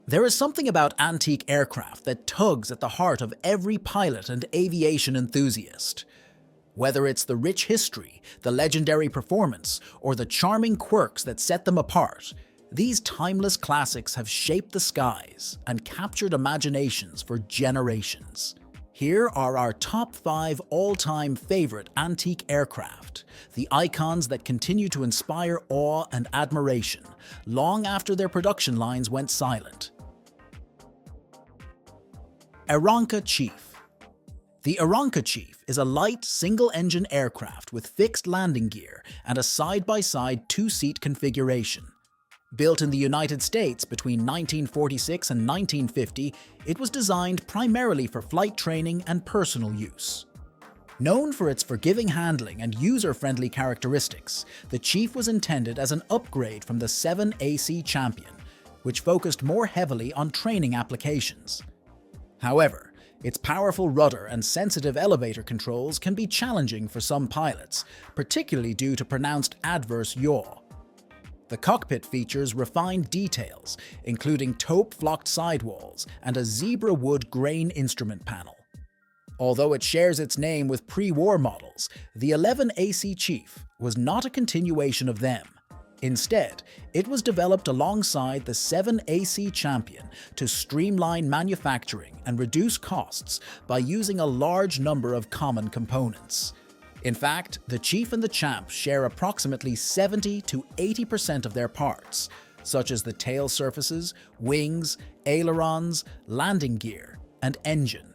There is something about antique aircraft that tugs at the heart of every pilot and aviation enthusiast. Whether it's the rich history, the legendary performance, or the charming quirks that set them apart, these timeless classics have shaped the skies and captured imaginations for generations. Here are our top 5 all-time favorite antique aircraft, the icons that continue to inspire awe and admiration long after their production lines went silent. Aeronca Chief. The Aeronca Chief is a light, single-engine aircraft with fixed landing gear and a side-by-side two-seat configuration. Built in the United States between 1946 and 1950, it was designed primarily for flight training and personal use. Known for its forgiving handling and user-friendly characteristics, the Chief was intended as an upgrade from the 7AC Champion, which focused more heavily on training applications. However, its powerful rudder and sensitive elevator controls can be challenging for some pilots, particularly due to pronounced adverse yaw. The cockpit features refined details, including taupe-flocked sidewalls and a zebra wood grain instrument panel. Although it shares its name with pre-war models, the 11AC Chief was not a continuation of them. Instead, it was developed alongside the 7AC Champion to streamline manufacturing and reduce costs by using a large number of common components. In fact, the Chief and the Champ share approximately 70 to 80% of their parts, such as the tail surfaces, wings, ailerons, landing gear, and engine.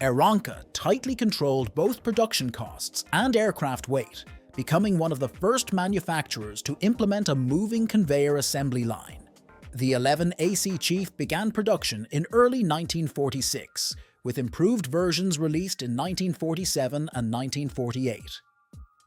Aeronca tightly controlled both production costs and aircraft weight, becoming one of the first manufacturers to implement a moving conveyor assembly line. The 11AC Chief began production in early 1946, with improved versions released in 1947 and 1948.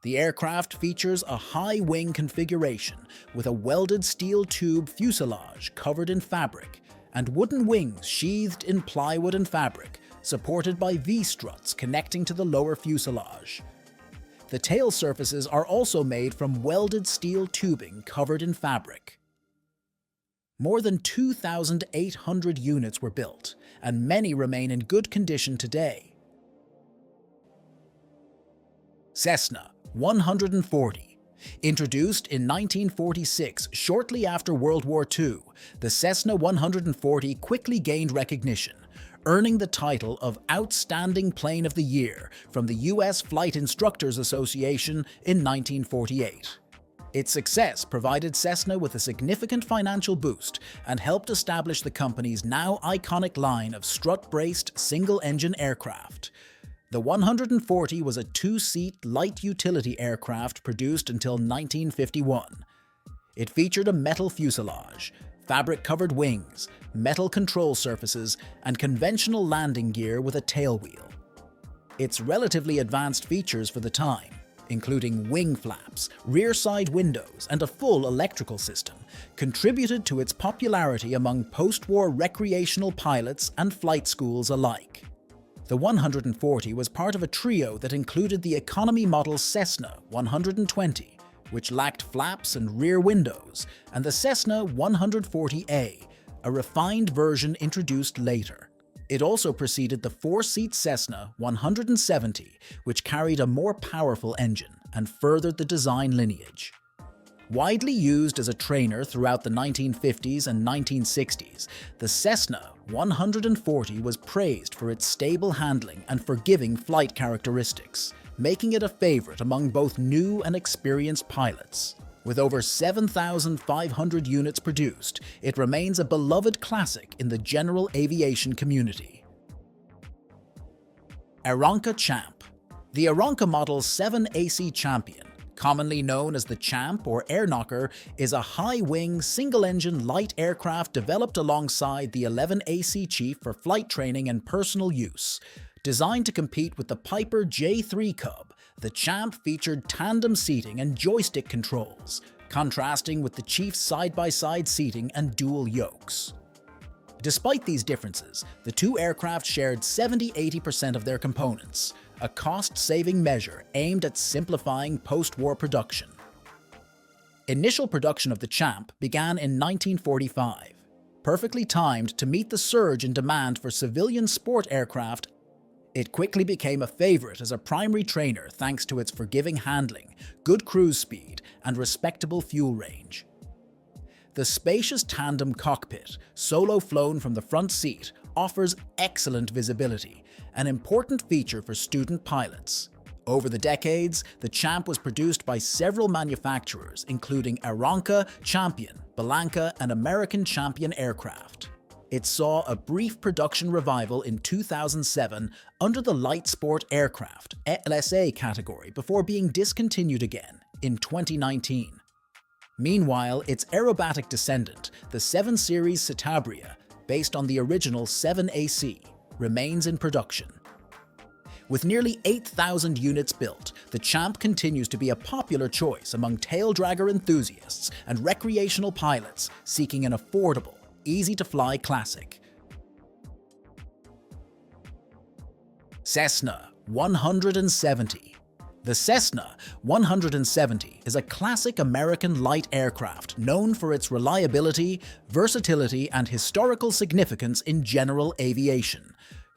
The aircraft features a high wing configuration with a welded steel tube fuselage covered in fabric and wooden wings sheathed in plywood and fabric, supported by V-struts connecting to the lower fuselage. The tail surfaces are also made from welded steel tubing covered in fabric. More than 2,800 units were built, and many remain in good condition today. Cessna 140. Introduced in 1946, shortly after World War II, the Cessna 140 quickly gained recognition, earning the title of Outstanding Plane of the Year from the U.S. Flight Instructors Association in 1948. Its success provided Cessna with a significant financial boost and helped establish the company's now iconic line of strut-braced single-engine aircraft. The 140 was a two-seat light utility aircraft produced until 1951. It featured a metal fuselage, fabric-covered wings, metal control surfaces, and conventional landing gear with a tailwheel. Its relatively advanced features for the time, including wing flaps, rear side windows, and a full electrical system, contributed to its popularity among post-war recreational pilots and flight schools alike. The 140 was part of a trio that included the economy model Cessna 120, which lacked flaps and rear windows, and the Cessna 140A, a refined version introduced later. It also preceded the four-seat Cessna 170, which carried a more powerful engine and furthered the design lineage. Widely used as a trainer throughout the 1950s and 1960s, the Cessna 140 was praised for its stable handling and forgiving flight characteristics, making it a favorite among both new and experienced pilots. With over 7,500 units produced, it remains a beloved classic in the general aviation community. Aeronca Champ. The Aeronca Model 7AC Champion, commonly known as the Champ or Air Knocker, is a high-wing, single-engine light aircraft developed alongside the 11AC Chief for flight training and personal use. Designed to compete with the Piper J3 Cub, the Champ featured tandem seating and joystick controls, contrasting with the Chief's side-by-side seating and dual yokes. Despite these differences, the two aircraft shared 70–80% of their components, a cost-saving measure aimed at simplifying post-war production. Initial production of the Champ began in 1945. Perfectly timed to meet the surge in demand for civilian sport aircraft, it quickly became a favorite as a primary trainer thanks to its forgiving handling, good cruise speed, and respectable fuel range. The spacious tandem cockpit, solo flown from the front seat, offers excellent visibility, an important feature for student pilots. Over the decades, the Champ was produced by several manufacturers, including Aeronca, Champion, Bellanca, and American Champion Aircraft. It saw a brief production revival in 2007 under the Light Sport Aircraft (LSA) category before being discontinued again in 2019. Meanwhile, its aerobatic descendant, the 7 Series Citabria, based on the original 7AC, remains in production. With nearly 8,000 units built, the Champ continues to be a popular choice among taildragger enthusiasts and recreational pilots seeking an affordable, easy-to-fly classic. Cessna 170. The Cessna 170 is a classic American light aircraft known for its reliability, versatility, and historical significance in general aviation.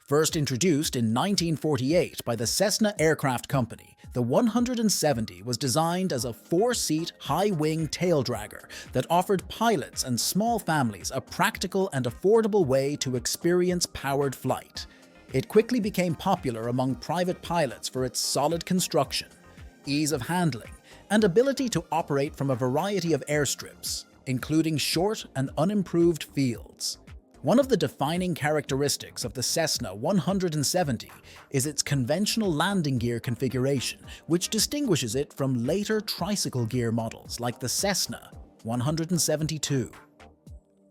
First introduced in 1948 by the Cessna Aircraft Company, the 170 was designed as a 4-seat, high-wing taildragger that offered pilots and small families a practical and affordable way to experience powered flight. It quickly became popular among private pilots for its solid construction, ease of handling, and ability to operate from a variety of airstrips, including short and unimproved fields. One of the defining characteristics of the Cessna 170 is its conventional landing gear configuration, which distinguishes it from later tricycle gear models like the Cessna 172.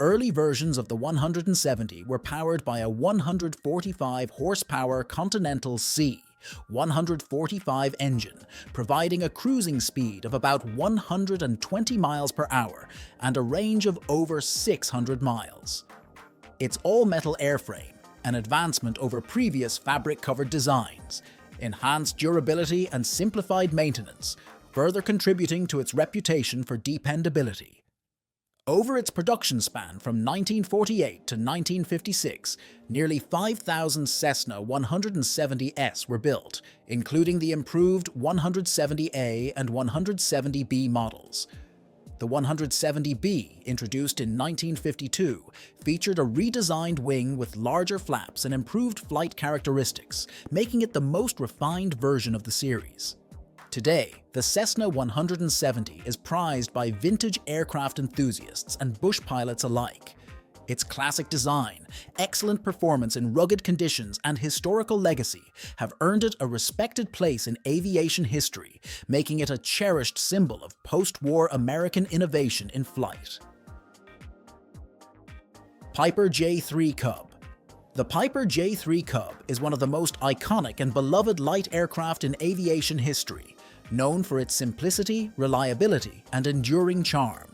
Early versions of the 170 were powered by a 145-horsepower Continental C 145 engine, providing a cruising speed of about 120 miles per hour and a range of over 600 miles. Its all-metal airframe, an advancement over previous fabric-covered designs, enhanced durability and simplified maintenance, further contributing to its reputation for dependability. Over its production span from 1948 to 1956, nearly 5,000 Cessna 170S were built, including the improved 170A and 170B models. The 170B, introduced in 1952, featured a redesigned wing with larger flaps and improved flight characteristics, making it the most refined version of the series. Today, the Cessna 170 is prized by vintage aircraft enthusiasts and bush pilots alike. Its classic design, excellent performance in rugged conditions, and historical legacy have earned it a respected place in aviation history, making it a cherished symbol of post-war American innovation in flight. Piper J3 Cub. The Piper J3 Cub is one of the most iconic and beloved light aircraft in aviation history, known for its simplicity, reliability, and enduring charm.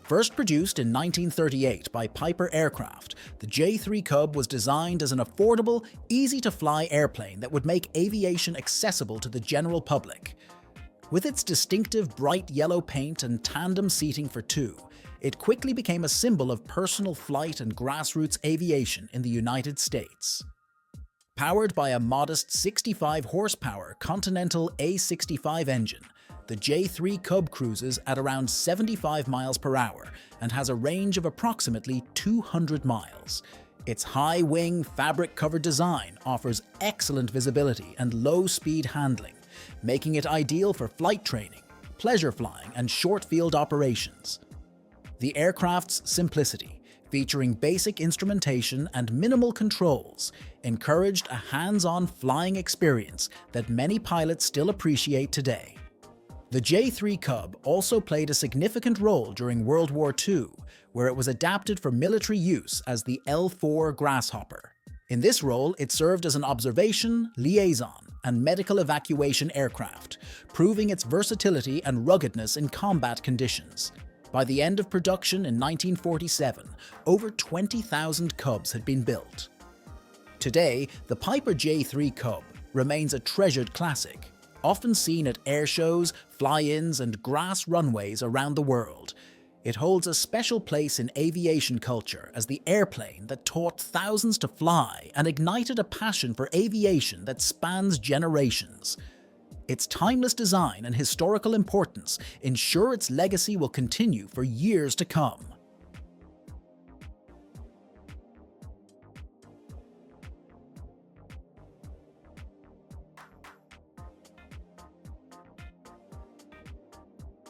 First produced in 1938 by Piper Aircraft, the J3 Cub was designed as an affordable, easy-to-fly airplane that would make aviation accessible to the general public. With its distinctive bright yellow paint and tandem seating for 2, it quickly became a symbol of personal flight and grassroots aviation in the United States. Powered by a modest 65-horsepower Continental A65 engine, the J3 Cub cruises at around 75 miles per hour and has a range of approximately 200 miles. Its high-wing, fabric-covered design offers excellent visibility and low-speed handling, making it ideal for flight training, pleasure flying, and short-field operations. The aircraft's simplicity, featuring basic instrumentation and minimal controls, encouraged a hands-on flying experience that many pilots still appreciate today. The J3 Cub also played a significant role during World War II, where it was adapted for military use as the L4 Grasshopper. In this role, it served as an observation, liaison, and medical evacuation aircraft, proving its versatility and ruggedness in combat conditions. By the end of production in 1947, over 20,000 Cubs had been built. Today, the Piper J3 Cub remains a treasured classic, often seen at air shows, fly-ins, and grass runways around the world. It holds a special place in aviation culture as the airplane that taught thousands to fly and ignited a passion for aviation that spans generations. Its timeless design and historical importance ensure its legacy will continue for years to come.